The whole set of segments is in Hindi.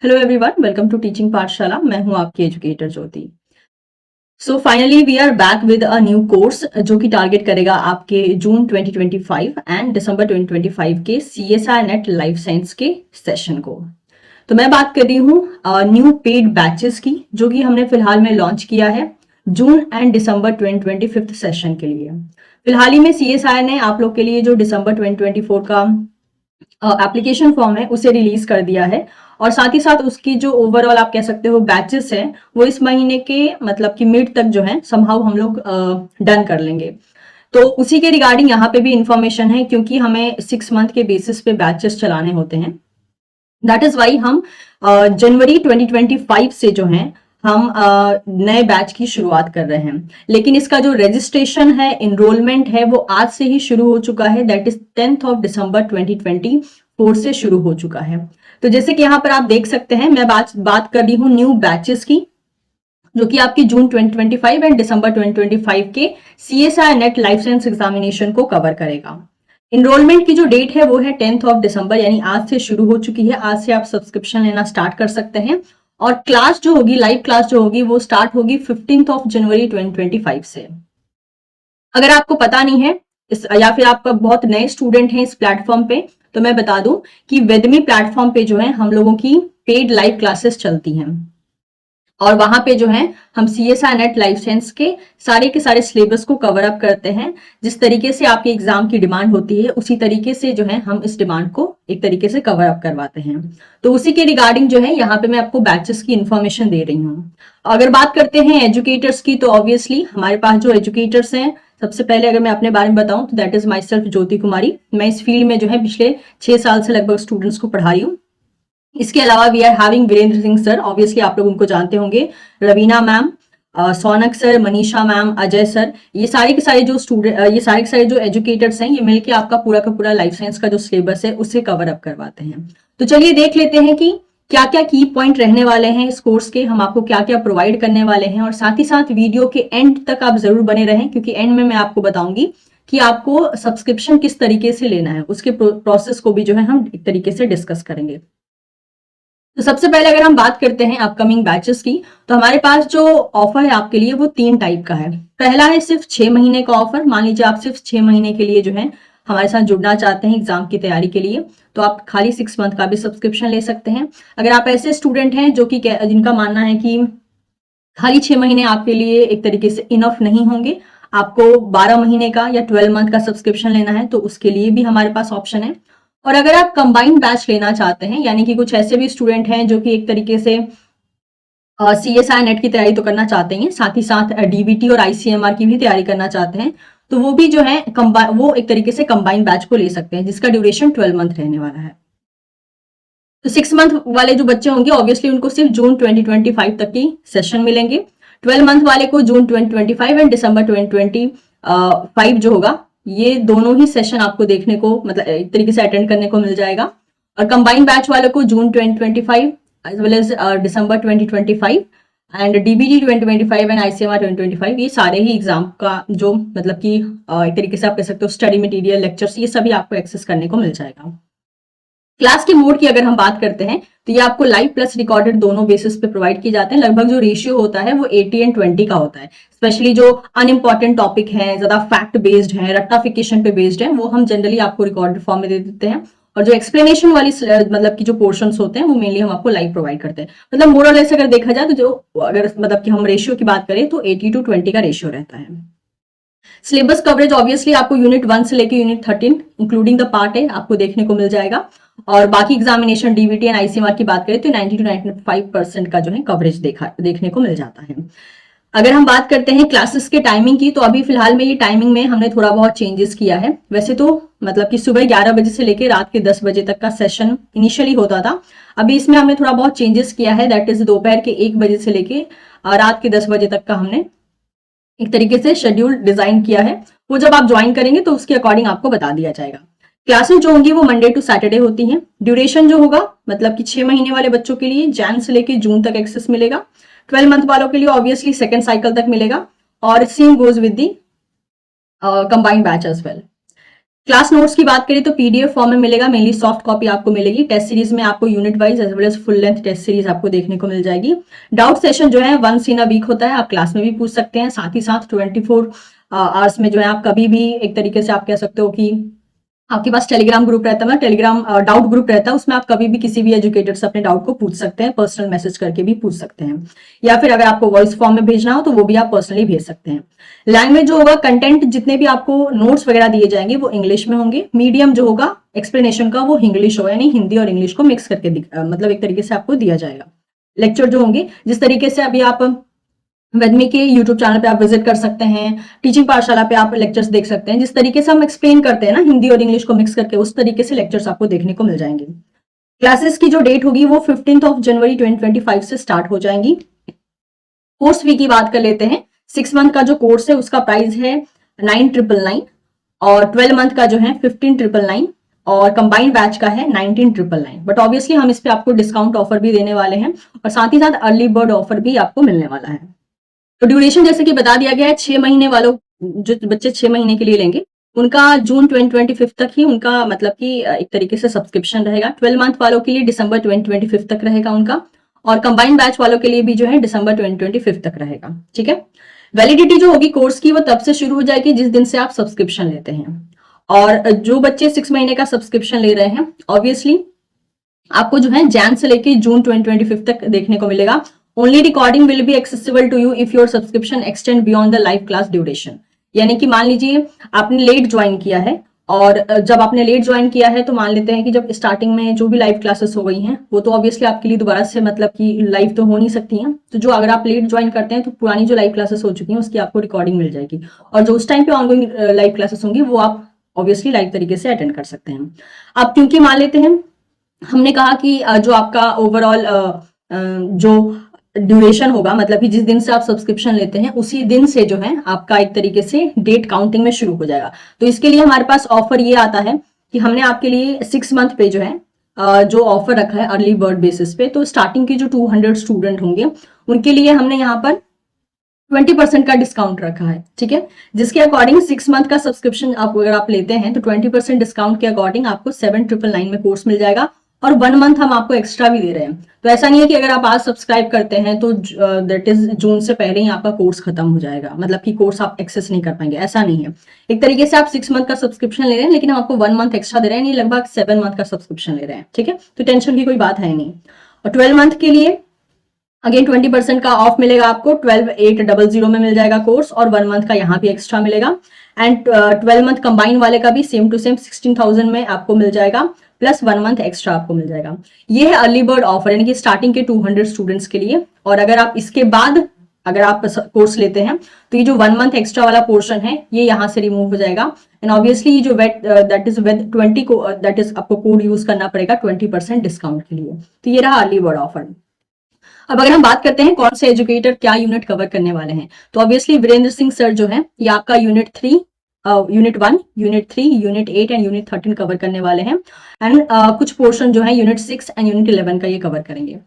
Hello everyone, welcome to teaching Pathshala. मैं हूं आपकी educator Jyoti. So finally we are back with a new course जो कि टारगेट करेगा आपके जून 2025 एंड दिसंबर 2025 के CSI नेट लाइफ साइंस के सेशन को। तो मैं बात कर रही हूँ न्यू पेड बैचेस की, जो कि हमने फिलहाल में लॉन्च किया है जून एंड दिसंबर 2025 सेशन के लिए। फिलहाल ही में CSI ने आप लोग के लिए जो दिसंबर 2024 का एप्लीकेशन फॉर्म है उसे रिलीज कर दिया है, और साथ ही साथ उसकी जो ओवरऑल आप कह सकते हो बैचेस हैं वो इस महीने के मतलब कि मिड तक जो है समहाउ हम लोग डन कर लेंगे। तो उसी के रिगार्डिंग यहाँ पे भी इंफॉर्मेशन है, क्योंकि हमें 6 मंथ के बेसिस पे बैचेस चलाने होते हैं। दैट इज वाई हम जनवरी 2025 से जो है हम नए बैच की शुरुआत कर रहे हैं। लेकिन इसका जो रजिस्ट्रेशन है, इनरोलमेंट है, वो आज से ही शुरू हो चुका है। That is 10th of December 2024 से शुरू हो चुका है। तो जैसे कि यहाँ पर आप देख सकते हैं, मैं बात कर रही हूँ न्यू बैचेस की, जो कि आपकी जून 2025 एंड दिसंबर 2025 के CSI net life science examination को कवर करेगा। इनरोलमेंट की जो डेट है वो है 10th ऑफ दिसंबर, यानी आज से शुरू हो चुकी है। आज से आप सब्सक्रिप्शन लेना स्टार्ट कर सकते हैं, और क्लास जो होगी, लाइव क्लास जो होगी, वो स्टार्ट होगी 15th ऑफ जनवरी 2025 से। अगर आपको पता नहीं है या फिर आप बहुत नए स्टूडेंट हैं इस प्लेटफॉर्म पे, तो मैं बता दूं कि वेदमी प्लेटफॉर्म पे जो है हम लोगों की पेड लाइव क्लासेस चलती हैं, और वहां पे जो है हम CSI नेट लाइफ साइंस के सारे सिलेबस को कवर अप करते हैं। जिस तरीके से आपके एग्जाम की डिमांड होती है, उसी तरीके से जो है हम इस डिमांड को एक तरीके से कवर अप करवाते हैं। तो उसी के रिगार्डिंग जो है यहाँ पे मैं आपको बैचेस की इंफॉर्मेशन दे रही हूँ। अगर बात करते हैं एजुकेटर्स की, तो ऑब्वियसली हमारे पास जो एजुकेटर्स हैं, सबसे पहले अगर मैं अपने बारे में बताऊं तो दैट इज माई सेल्फ ज्योति कुमारी। मैं इस फील्ड में जो है पिछले 6 साल से लगभग स्टूडेंट्स को पढ़ा रही हूँ। इसके अलावा we are having Virendra Singh sir, obviously आप लोग उनको जानते होंगे, Raveena ma'am, Saunak sir, Manisha ma'am, Ajay sir. ये सारे के सारे जो स्टूडेंट, ये सारे के सारे जो एजुकेटर्स हैं, ये मिलके आपका पूरा का पूरा लाइफ साइंस का जो सिलेबस है उसे कवर अप करवाते हैं। तो चलिए देख लेते हैं कि क्या क्या की पॉइंट रहने वाले हैं इस कोर्स के, हम आपको क्या क्या प्रोवाइड करने वाले हैं। और साथ ही साथ वीडियो के एंड तक आप जरूर बने रहें, क्योंकि एंड में मैं आपको बताऊंगी कि आपको सब्सक्रिप्शन किस तरीके से लेना है, उसके प्रोसेस को भी जो है हम एक तरीके से डिस्कस करेंगे। तो सबसे पहले अगर हम बात करते हैं अपकमिंग बैचेस की, तो हमारे पास जो ऑफर है आपके लिए वो 3 टाइप का है। पहला है सिर्फ 6 महीने का ऑफर। मान लीजिए आप सिर्फ 6 महीने के लिए जो है हमारे साथ जुड़ना चाहते हैं एग्जाम की तैयारी के लिए, तो आप खाली 6 मंथ का भी सब्सक्रिप्शन ले सकते हैं। अगर आप ऐसे स्टूडेंट हैं जो कि जिनका मानना है कि खाली 6 महीने आपके लिए एक तरीके से इनफ नहीं होंगे, आपको 12 महीने का या 12 मंथ का सब्सक्रिप्शन लेना है, तो उसके लिए भी हमारे पास ऑप्शन है। और अगर आप कंबाइंड बैच लेना चाहते हैं, यानी कि कुछ ऐसे भी स्टूडेंट हैं जो कि एक तरीके से CSI नेट की तैयारी तो करना चाहते हैं, साथ ही साथ DBT और ICMR की भी तैयारी करना चाहते हैं, तो वो भी जो है वो एक तरीके से कंबाइंड बैच को ले सकते हैं, जिसका ड्यूरेशन 12 मंथ रहने वाला है। तो 6 मंथ वाले जो बच्चे होंगे, ऑब्वियसली उनको सिर्फ जून 2025 तक की सेशन मिलेंगे। 12 मंथ वाले को जून 2025 एंड दिसंबर 2025 जो होगा, ये दोनों ही सेशन आपको देखने को, मतलब एक तरीके से अटेंड करने को मिल जाएगा। और कंबाइंड बैच वाले को June 2025 as well as December 2025 and DBT 2025 and ICMR 2025, ये सारे ही एग्जाम का जो मतलब कि एक तरीके से आप कह सकते हो स्टडी मटेरियल, लेक्चर्स, ये सभी आपको एक्सेस करने को मिल जाएगा। क्लास के मोड की अगर हम बात करते हैं, तो ये आपको लाइव प्लस रिकॉर्डेड दोनों बेसिस पे प्रोवाइड किए जाते हैं। लगभग जो रेशियो होता है वो 80-20 का होता है। स्पेशली जो अनइम्पॉर्टेंट टॉपिक है, ज्यादा फैक्ट बेस्ड है, रट्टाफिकेशन पे बेस्ड है, वो हम जनरली आपको रिकॉर्डेड फॉर्म में दे देते हैं। और जो एक्सप्लेनेशन वाली मतलब की जो पोर्शंस होते हैं, वो मेनली हम आपको लाइव प्रोवाइड करते हैं। मतलब मोर और लेस अगर देखा जाए तो जो अगर मतलब कि हम रेशियो की बात करें तो 80-20 का रेशियो रहता है। सिलेबस कवरेज ऑब्वियसली आपको यूनिट 1 से लेकर यूनिट 13 इंक्लूडिंग द पार्ट है आपको देखने को मिल जाएगा। और बाकी एग्जामिनेशन DBT एंड ICMR की बात करें तो 90-95% का जो है कवरेज देखने को मिल जाता है। अगर हम बात करते हैं क्लासेस के टाइमिंग की, तो अभी फिलहाल में ये टाइमिंग में हमने थोड़ा बहुत चेंजेस किया है। वैसे तो मतलब कि सुबह 11 बजे से लेकर रात के 10 बजे तक का सेशन इनिशियली होता था। अभी इसमें हमने थोड़ा बहुत चेंजेस किया है। दैट इज दोपहर के 1 बजे से लेकर रात के 10 बजे तक का हमने एक तरीके से शेड्यूल डिजाइन किया है। वो जब आप ज्वाइन करेंगे तो उसके अकॉर्डिंग आपको बता दिया जाएगा। क्लासेस जो होंगी वो मंडे टू सैटरडे होती हैं। ड्यूरेशन जो होगा मतलब कि 6 महीने वाले बच्चों के लिए जैन से लेकर जून तक एक्सेस मिलेगा। 12 मंथ वालों के लिए ऑब्वियसली सेकेंड साइकिल तक मिलेगा। और same goes with the combined batch as well. Class notes की बात करें तो पीडीएफ फॉर्म में मिलेगा, मेनली सॉफ्ट कॉपी आपको मिलेगी। टेस्ट सीरीज में आपको unit wise as well as full length test series आपको देखने को मिल जाएगी। डाउट सेशन जो है वंस इन अ वीक होता है, आप क्लास में भी पूछ सकते हैं, साथ ही साथ 24 आवर्स में जो है आप कभी भी एक तरीके से आप कह सकते हो कि आपके पास टेलीग्राम ग्रुप रहता है ना, टेलीग्राम डाउट ग्रुप रहता है, उसमें आप कभी भी किसी भी एजुकेटर से अपने डाउट को पूछ सकते हैं, पर्सनल मैसेज करके भी पूछ सकते हैं, या फिर अगर आपको वॉइस फॉर्म में भेजना हो तो वो भी आप पर्सनली भेज सकते हैं। लैंग्वेज जो होगा, कंटेंट जितने भी आपको नोट्स वगैरह दिए जाएंगे वो इंग्लिश में होंगे। मीडियम जो होगा एक्सप्लेनेशन का वो इंग्लिश हो, यानी हिंदी और इंग्लिश को मिक्स करके मतलब एक तरीके से आपको दिया जाएगा। लेक्चर जो होंगे जिस तरीके से अभी आप वेदमी के यूट्यूब चैनल पे आप विजिट कर सकते हैं, टीचिंग पाठशाला पे आप लेक्चर्स देख सकते हैं, जिस तरीके से हम एक्सप्लेन करते हैं ना हिंदी और इंग्लिश को मिक्स करके, उस तरीके से लेक्चर्स आपको देखने को मिल जाएंगे। क्लासेस की जो डेट होगी वो 15 जनवरी 2025 से स्टार्ट हो जाएंगी। कोर्स फी की बात कर लेते हैं। 6 मंथ का जो कोर्स है उसका प्राइस है 9,999 और 12 मंथ का जो है 15,999 और कंबाइंड बैच का है 19,999। बट ऑब्वियसली हम इस पे आपको डिस्काउंट ऑफर भी देने वाले हैं और साथ ही साथ अर्ली बर्ड ऑफर भी आपको मिलने वाला है। तो ड्यूरेशन जैसे कि बता दिया गया है, 6 महीने वालों जो बच्चे 6 महीने के लिए लेंगे उनका जून 2025 तक ही उनका मतलब कि एक तरीके से सब्सक्रिप्शन रहेगा। 12 मंथ वालों के लिए दिसंबर 2025 तक रहेगा उनका, और कंबाइंड बैच वालों के लिए भी जो है दिसंबर 2025 तक रहेगा। ठीक है। वैलिडिटी जो होगी कोर्स की वो तब से शुरू हो जाएगी जिस दिन से आप सब्सक्रिप्शन लेते हैं। और जो बच्चे 6 महीने का सब्सक्रिप्शन ले रहे हैं ऑब्वियसली आपको जो है जैन से लेके जून 2025 तक देखने को मिलेगा। Only recording will be accessible to you if your subscription extend beyond the live class duration. यानी कि मान लीजिए आपने लेट ज्वाइन किया है, और जब आपने लेट ज्वाइन किया है तो मान लेते हैं कि जब स्टार्टिंग में जो भी लाइव क्लासेस हो गई हैं वो तो ऑब्वियसली आपके लिए दोबारा से मतलब कि लाइव तो हो नहीं सकती हैं। तो जो अगर आप लेट ज्वाइन करते हैं तो पुरानी जो लाइव क्लासेस हो चुकी हैं उसकी आपको रिकॉर्डिंग मिल जाएगी, और जो उस टाइम पे ऑनगोइंग लाइव क्लासेस होंगी वो आप ऑब्वियसली लाइव तरीके से अटेंड कर सकते हैं। अब क्योंकि मान लेते हैं हमने कहा कि जो आपका ओवरऑल जो ड्यूरेशन होगा, मतलब कि जिस दिन से आप सब्सक्रिप्शन लेते हैं उसी दिन से जो है आपका एक तरीके से डेट काउंटिंग में शुरू हो जाएगा। तो इसके लिए हमारे पास ऑफर ये आता है कि हमने आपके लिए 6 मंथ पे जो है जो ऑफर रखा है अर्ली बर्ड बेसिस पे। तो स्टार्टिंग के जो 200 स्टूडेंट होंगे उनके लिए हमने यहाँ पर 20% का डिस्काउंट रखा है। ठीक है, जिसके अकॉर्डिंग 6 मंथ का सब्सक्रिप्शन आप अगर आप लेते हैं तो 20% डिस्काउंट के अकॉर्डिंग आपको 7,999 में कोर्स मिल जाएगा, और 1 मंथ हम आपको एक्स्ट्रा भी दे रहे हैं। तो ऐसा नहीं है कि अगर आप आज सब्सक्राइब करते हैं तो दैट इज जून से पहले ही आपका कोर्स खत्म हो जाएगा, मतलब कि कोर्स आप एक्सेस नहीं कर पाएंगे, ऐसा नहीं है। एक तरीके से आप 6 मंथ का सब्सक्रिप्शन ले रहे हैं लेकिन हम आपको 1 मंथ एक्स्ट्रा दे रहे हैं, नहीं लगभग 7 मंथ का सब्सक्रिप्शन ले रहे हैं। ठीक है, तो टेंशन की कोई बात है नहीं। और 12 मंथ के लिए अगेन 20% का ऑफ मिलेगा आपको, 12,800 में मिल जाएगा कोर्स, और 1 मंथ का यहाँ भी एक्स्ट्रा मिलेगा। एंड 12 मंथ कंबाइन वाले का भी सेम टू सेम 16,000 में आपको मिल जाएगा, प्लस 1 मंथ एक्स्ट्रा आपको मिल जाएगा। ये है अर्ली बर्ड ऑफर, यानी कि स्टार्टिंग के 200 स्टूडेंट्स के लिए। और अगर आप इसके बाद अगर आप कोर्स लेते हैं तो ये जो 1 मंथ एक्स्ट्रा वाला पोर्शन है ये यहाँ से रिमूव हो जाएगा। एंड ऑब्वियसली ये जो दैट इज विद 20 को दैट इज आपको कोड यूज करना पड़ेगा 20% डिस्काउंट के लिए। तो ये रहा अर्ली बर्ड ऑफर। अब अगर हम बात करते हैं कौन से एजुकेटर क्या यूनिट कवर करने वाले हैं, तो ऑब्वियसली वीरेंद्र सिंह सर जो है ये आपका unit 3, unit 1, unit 3, unit 8 and unit 13 cover करने वाले हैं। एंड कुछ पोर्शन जो है यूनिट 6 एंड यूनिट 11 का ये कवर करेंगे।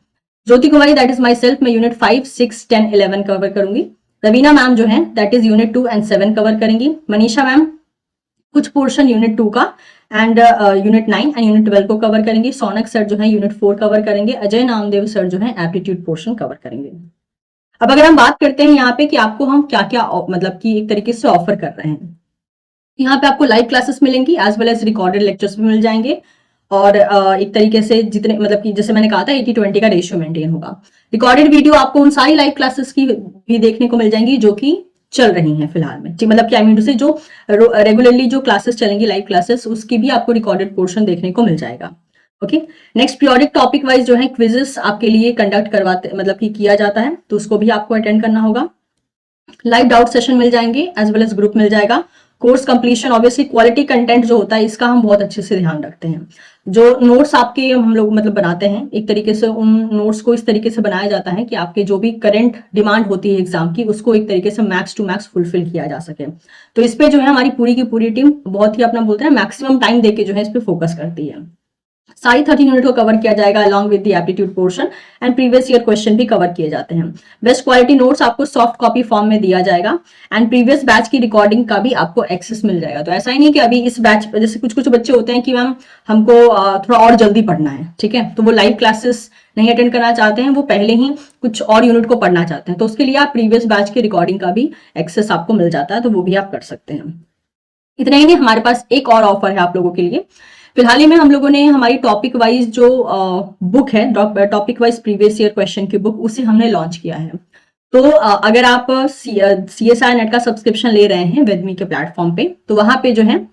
ज्योति कुमारी दैट इज माई सेल्फ, मैं यूनिट 5, 6, 10, 11 कवर करूंगी। रवीना मैम जो है that is unit 2 and 7 cover करेंगी। मनीषा मैम कुछ पोर्शन यूनिट 2 का एंड यूनिट 9 एंड यूनिट 12 को कवर करेंगे। सोनक सर जो है यूनिट 4 कवर करेंगे। अजय नामदेव सर जो है एप्टीट्यूड पोर्शन कवर करेंगे। अब अगर हम बात करते हैं यहाँ पे कि आपको हम क्या क्या मतलब कि एक तरीके से ऑफर कर रहे हैं, यहाँ पे आपको लाइव क्लासेस मिलेंगी as well as recorded lectures भी मिल जाएंगे, और एक तरीके से जितने मतलब कि जैसे मैंने कहा था 80-20 का रेशियो मेंटेन होगा। रिकॉर्डेड वीडियो आपको उन सारी लाइव क्लासेस की भी देखने को मिल जाएंगी जो कि चल रही हैं फिलहाल में। मतलब कि आई मीन टू से जो रेगुलरली जो क्लासेस चलेंगी लाइव क्लासेस उसकी भी आपको रिकॉर्डेड पोर्शन देखने को मिल जाएगा। Okay, next periodic topic wise जो है क्विजेस आपके लिए कंडक्ट करवाते मतलब कि किया जाता है, तो उसको भी आपको अटेंड करना होगा। लाइव डाउट सेशन मिल जाएंगे एज वेल एज ग्रुप मिल जाएगा। Course completion obviously quality content जो होता है इसका हम बहुत अच्छे से ध्यान रखते हैं। जो नोट्स आपके हम लोग मतलब बनाते हैं एक तरीके से उन नोट्स को इस तरीके से बनाया जाता है कि आपके जो भी करंट डिमांड होती है एग्जाम की उसको एक तरीके से मैक्स टू मैक्स फुलफिल किया जा सके। तो इस पे जो है हमारी पूरी की पूरी टीम बहुत ही अपना बोलते हैं मैक्सिमम टाइम देके जो है इस पे फोकस करती है। सारी 13 यूनिट को कवर किया जाएगा along with the aptitude portion, and previous year question भी कवर किए जाते हैं। बेस्ट क्वालिटी नोट्स आपको सॉफ्ट कॉपी फॉर्म में दिया जाएगा, एंड प्रीवियस बैच की रिकॉर्डिंग का भी आपको एक्सेस मिल जाएगा। तो ऐसा ही नहीं कि अभी इस बैच, जैसे कुछ कुछ बच्चे होते हैं कि मैम हमको थोड़ा और जल्दी पढ़ना है, ठीक है, तो वो लाइव क्लासेस नहीं अटेंड करना चाहते हैं, वो पहले ही कुछ और यूनिट को पढ़ना चाहते हैं, तो उसके लिए आप प्रीवियस बैच की रिकॉर्डिंग का भी एक्सेस आपको मिल जाता है, तो वो भी आप कर सकते हैं। इतना ही नहीं, हमारे पास एक और ऑफर है आप लोगों के लिए। फिलहाल ही में हम लोगों ने हमारी टॉपिक वाइज जो बुक है, topic wise previous year question की बुक, उसे हमने लॉन्च किया है। तो अगर आप CSI नेट का सब्सक्रिप्शन ले रहे हैं वेदमी के प्लेटफॉर्म पे, तो वहां पे जो है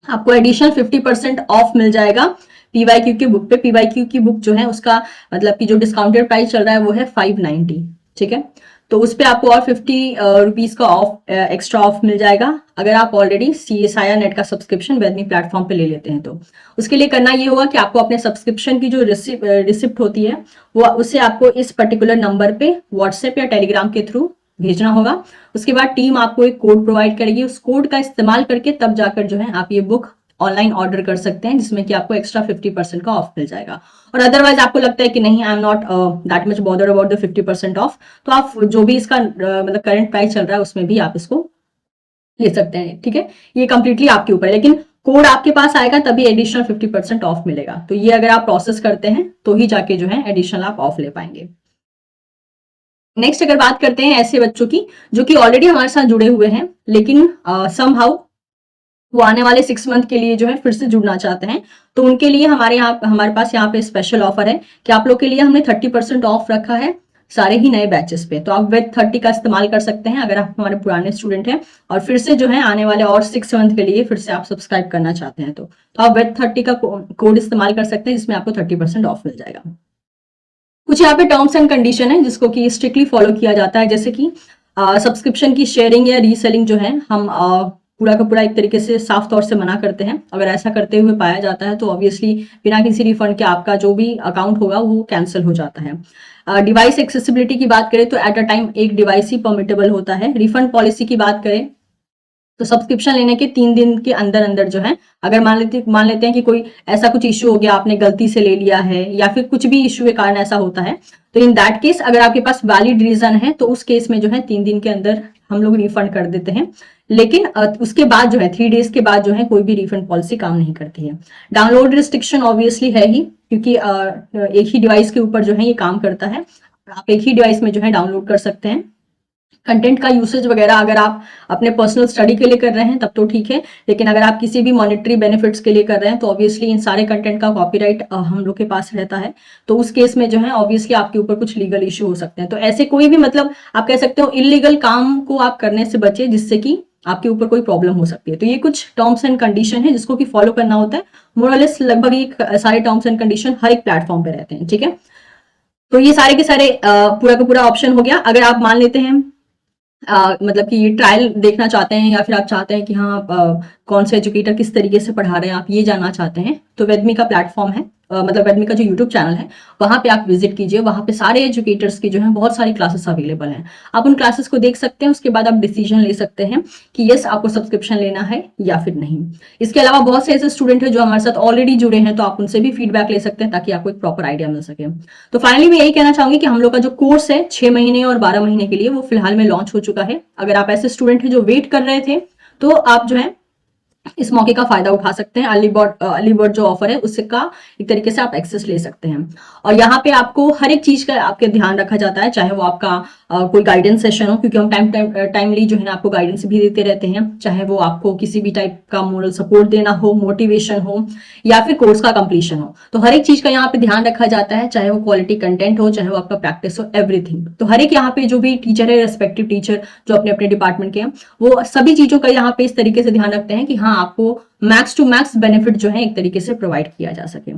आपको एडिशनल 50% ऑफ मिल जाएगा पीवाईक्यू की बुक पे। पीवाईक्यू की बुक जो है उसका मतलब कि जो डिस्काउंटेड प्राइस चल रहा है वो है 590, ठीक है, तो उस पर आपको और 50 रुपीज का ऑफ, एक्स्ट्रा ऑफ मिल जाएगा अगर आप ऑलरेडी CSIR नेट का सब्सक्रिप्शन वेदमी प्लेटफॉर्म पे ले लेते हैं। तो उसके लिए करना ये होगा कि आपको अपने सब्सक्रिप्शन की जो रिसिप्ट होती है वो उसे आपको इस पर्टिकुलर नंबर पे व्हाट्सएप या टेलीग्राम के थ्रू भेजना होगा। उसके बाद टीम आपको एक कोड प्रोवाइड करेगी, उस कोड का इस्तेमाल करके तब जाकर जो है आप ये बुक ऑनलाइन ऑर्डर कर सकते हैं, जिसमें कि आपको एक्स्ट्रा 50% का ऑफ मिल जाएगा। और अदरवाइज आपको लगता है कि नहीं, I am not that much bother about the 50% of, तो आप जो भी इसका मतलब करंट प्राइस चल रहा है उसमें भी आप इसको ले सकते हैं, ठीक है, ये कंप्लीटली आपके ऊपर है, लेकिन कोड आपके पास आएगा तभी एडिशनल 50% ऑफ मिलेगा। तो ये अगर आप प्रोसेस करते हैं तो ही जाके जो है एडिशनल आप ऑफ ले पाएंगे। नेक्स्ट अगर बात करते हैं ऐसे बच्चों की जो कि ऑलरेडी हमारे साथ जुड़े हुए हैं, लेकिन समहाउ वो आने वाले 6 मंथ के लिए जो है फिर से जुड़ना चाहते हैं, तो उनके लिए हमारे पास यहाँ पे स्पेशल ऑफर है कि आप लोग के लिए हमने 30% ऑफ रखा है सारे ही नए बैचेस पे। तो आप वेद 30 का इस्तेमाल कर सकते हैं अगर आप हमारे पुराने स्टूडेंट हैं और फिर से जो है आने वाले और 6 मंथ के लिए फिर से आप सब्सक्राइब करना चाहते हैं, तो आप वेद 30 का कोड इस्तेमाल कर सकते हैं, जिसमें आपको 30% ऑफ मिल जाएगा। कुछ यहाँ पे टर्म्स एंड कंडीशन है जिसको कि स्ट्रिक्टली फॉलो किया जाता है, जैसे कि सब्सक्रिप्शन की शेयरिंग या रीसेलिंग जो है हम पूरा का पूरा एक तरीके से साफ तौर से मना करते हैं। अगर ऐसा करते हुए पाया जाता है तो ऑब्वियसली बिना किसी रिफंड के आपका जो भी अकाउंट होगा वो कैंसिल हो जाता है। डिवाइस एक्सेसिबिलिटी की बात करें तो एट अ टाइम एक डिवाइस ही परमिटेबल होता है। रिफंड पॉलिसी की बात करें तो सब्सक्रिप्शन लेने के 3 दिन के अंदर अंदर जो है, अगर मान लेते हैं कि कोई ऐसा कुछ इश्यू हो गया, आपने गलती से ले लिया है या फिर कुछ भी इश्यू के कारण ऐसा होता है, तो इन दैट केस अगर आपके पास वैलिड रीजन है तो उस केस में जो है 3 दिन के अंदर हम लोग रिफंड कर देते हैं। लेकिन उसके बाद जो है 3 डेज के बाद जो है कोई भी रिफंड पॉलिसी काम नहीं करती है। डाउनलोड रिस्ट्रिक्शन ऑब्वियसली है ही, क्योंकि एक ही डिवाइस के ऊपर जो है ये काम करता है। आप एक ही डिवाइस में जो है डाउनलोड कर सकते हैं। कंटेंट का यूसेज वगैरह अगर आप अपने पर्सनल स्टडी के लिए कर रहे हैं तब तो ठीक है, लेकिन अगर आप किसी भी मॉनेटरी बेनिफिट्स के लिए कर रहे हैं तो ऑब्वियसली इन सारे कंटेंट का कॉपीराइट हम लोग के पास रहता है। तो उस केस में जो है ऑब्वियसली आपके ऊपर कुछ लीगल इश्यू हो सकते हैं। तो ऐसे कोई भी मतलब आप कह सकते हो इलीगल काम को आप करने से बचे जिससे कि आपके ऊपर कोई प्रॉब्लम हो सकती है। तो ये कुछ टर्म्स एंड कंडीशन है जिसको कि फॉलो करना होता है। मोरलेस लगभग ये सारे टर्म्स एंड कंडीशन हर एक प्लेटफॉर्म पे रहते हैं, ठीक है। तो ये सारे के सारे पूरा का पूरा ऑप्शन हो गया। अगर आप मान लेते हैं मतलब कि ये ट्रायल देखना चाहते हैं या फिर आप चाहते हैं कि हाँ कौन से एजुकेटर किस तरीके से पढ़ा रहे हैं, आप ये जानना चाहते हैं, तो वेदमी का प्लेटफॉर्म है, मतलब वेदमी का जो यूट्यूब चैनल है वहां पे आप विजिट कीजिए। वहां पे सारे एजुकेटर्स की जो है बहुत सारी क्लासेस अवेलेबल हैं। आप उन क्लासेस को देख सकते हैं, उसके बाद आप डिसीजन ले सकते हैं कि यस आपको सब्सक्रिप्शन लेना है या फिर नहीं। इसके अलावा बहुत से ऐसे स्टूडेंट हैं जो हमारे साथ ऑलरेडी जुड़े हैं, तो आप उनसे भी फीडबैक ले सकते हैं ताकि आपको एक प्रॉपर आइडिया मिल सके। तो फाइनली मैं यही कहना चाहूंगी कि हम लोग का जो कोर्स है 6 महीने और 12 महीने के लिए वो फिलहाल में लॉन्च हो चुका है। अगर आप ऐसे स्टूडेंट हैं जो वेट कर रहे थे तो आप जो है इस मौके का फायदा उठा सकते हैं। अर्ली बर्ड जो ऑफर है उसका एक तरीके से आप एक्सेस ले सकते हैं। और यहाँ पे आपको हर एक चीज का आपके ध्यान रखा जाता है, चाहे वो आपका कोई गाइडेंस सेशन हो, क्योंकि हम टाइमली जो है आपको गाइडेंस भी देते रहते हैं, चाहे वो आपको किसी भी टाइप का मोरल सपोर्ट देना हो, मोटिवेशन हो या फिर कोर्स का कंप्लीशन हो, तो हर एक चीज का यहाँ पे ध्यान रखा जाता है, चाहे वो क्वालिटी कंटेंट हो, चाहे वो आपका प्रैक्टिस हो, एवरीथिंग। तो हर एक यहाँ पे जो भी टीचर है, रेस्पेक्टिव टीचर जो अपने अपने डिपार्टमेंट के हैं, वो सभी चीजों का यहाँ पे इस तरीके से ध्यान रखते हैं कि हाँ आपको मैक्स टू मैक्स बेनिफिट जो है एक तरीके से प्रोवाइड किया जा सके।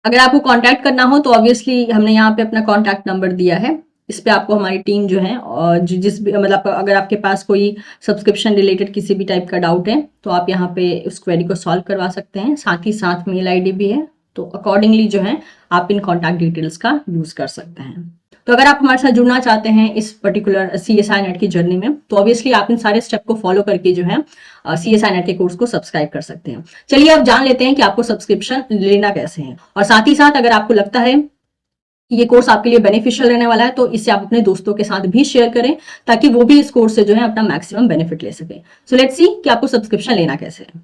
अगर आपको कांटेक्ट करना हो तो ऑब्वियसली हमने यहाँ पे अपना कांटेक्ट नंबर दिया है, इस पे आपको हमारी टीम जो है और जिस भी मतलब अगर आपके पास कोई सब्सक्रिप्शन रिलेटेड किसी भी टाइप का डाउट है तो आप यहाँ पे उस क्वेरी को सॉल्व करवा सकते हैं। साथ ही साथ मेल आईडी भी है, तो अकॉर्डिंगली जो है आप इन कॉन्टैक्ट डिटेल्स का यूज कर सकते हैं। तो अगर आप हमारे साथ जुड़ना चाहते हैं इस पर्टिकुलर CSI नेट की जर्नी में, तो ऑब्वियसली आप इन सारे स्टेप को फॉलो करके जो है CSI नेट के कोर्स को सब्सक्राइब कर सकते हैं। चलिए अब जान लेते हैं कि आपको सब्सक्रिप्शन लेना कैसे है, और साथ ही साथ अगर आपको लगता है ये कोर्स आपके लिए बेनिफिशियल रहने वाला है, तो इसे आप अपने दोस्तों के साथ भी शेयर करें ताकि वो भी इस कोर्स से जो है अपना मैक्सिमम बेनिफिट ले सके। सो लेट्स सी कि आपको सब्सक्रिप्शन लेना कैसे है।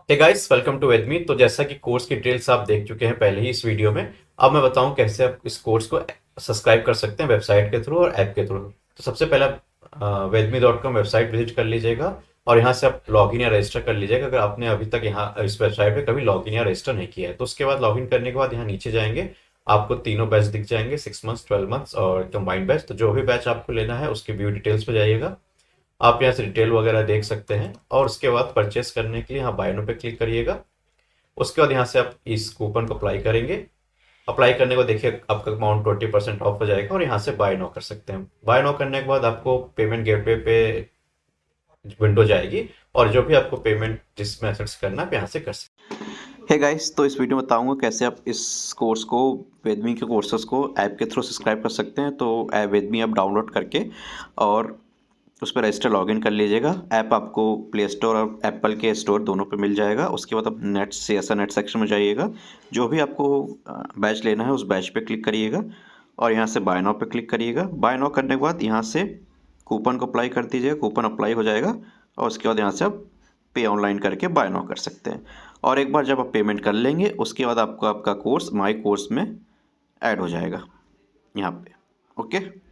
हे गाइस, वेलकम टू वेदमी। तो जैसा कि कोर्स की डिटेल्स आप देख चुके हैं पहले ही इस वीडियो में, अब मैं बताऊं कैसे आप इस कोर्स को सब्सक्राइब कर सकते हैं वेबसाइट के थ्रू और ऐप के थ्रू। तो सबसे पहले आप वेदमी.com वेबसाइट विजिट कर लीजिएगा और यहाँ से आप लॉगिन या रजिस्टर कर लीजिएगा अगर आपने अभी तक यहाँ इस वेबसाइट पे कभी लॉगिन या रजिस्टर नहीं किया है। तो उसके बाद लॉगिन करने के बाद यहाँ नीचे जाएंगे, आपको तीनों बैच दिख जाएंगे, 6 मंथ्स, 12 मंथ्स और कंबाइंड बैच। तो जो भी बैच आपको लेना है उसकी व्यू डिटेल्स पे जाइएगा, आप यहाँ से डिटेल वगैरह देख सकते हैं और उसके बाद परचेस करने के लिए यहाँ बाय नाउ पे क्लिक करिएगा। उसके बाद यहाँ से आप इस कूपन को अप्लाई करेंगे। अप्लाई करने को देखिए आपका अमाउंट 20% ऑफ हो जाएगा और यहाँ से बाय नाउ कर सकते हैं। बाय नाउ करने के बाद आपको पेमेंट गेटवे पे विंडो जाएगी और जो भी आपको पेमेंट जिस मेथड से करना है आप यहाँ से कर सकते हैं। हे गाइस, तो इस वीडियो में बताऊंगा कैसे आप इस कोर्स को, वेदमी के कोर्सेज को ऐप के थ्रू सब्सक्राइब कर सकते हैं। तो ऐप वेदमी ऐप डाउनलोड करके और उस पर रजिस्टर लॉगिन कर लीजिएगा। ऐप आपको प्ले स्टोर और एप्पल के स्टोर दोनों पे मिल जाएगा। उसके बाद आप नेट से ऐसा नेट सेक्शन में जाइएगा, जो भी आपको बैच लेना है उस बैच पे क्लिक करिएगा और यहाँ से बाय नाउ पे क्लिक करिएगा। बाय नाउ करने के बाद यहाँ से कूपन को अप्लाई कर दीजिएगा, कूपन अप्लाई हो जाएगा और उसके बाद यहाँ से आप पे ऑनलाइन करके बाय नाउ कर सकते हैं। और एक बार जब आप पेमेंट कर लेंगे उसके बाद आपका कोर्स माई कोर्स में ऐड हो जाएगा यहाँ पे। ओके।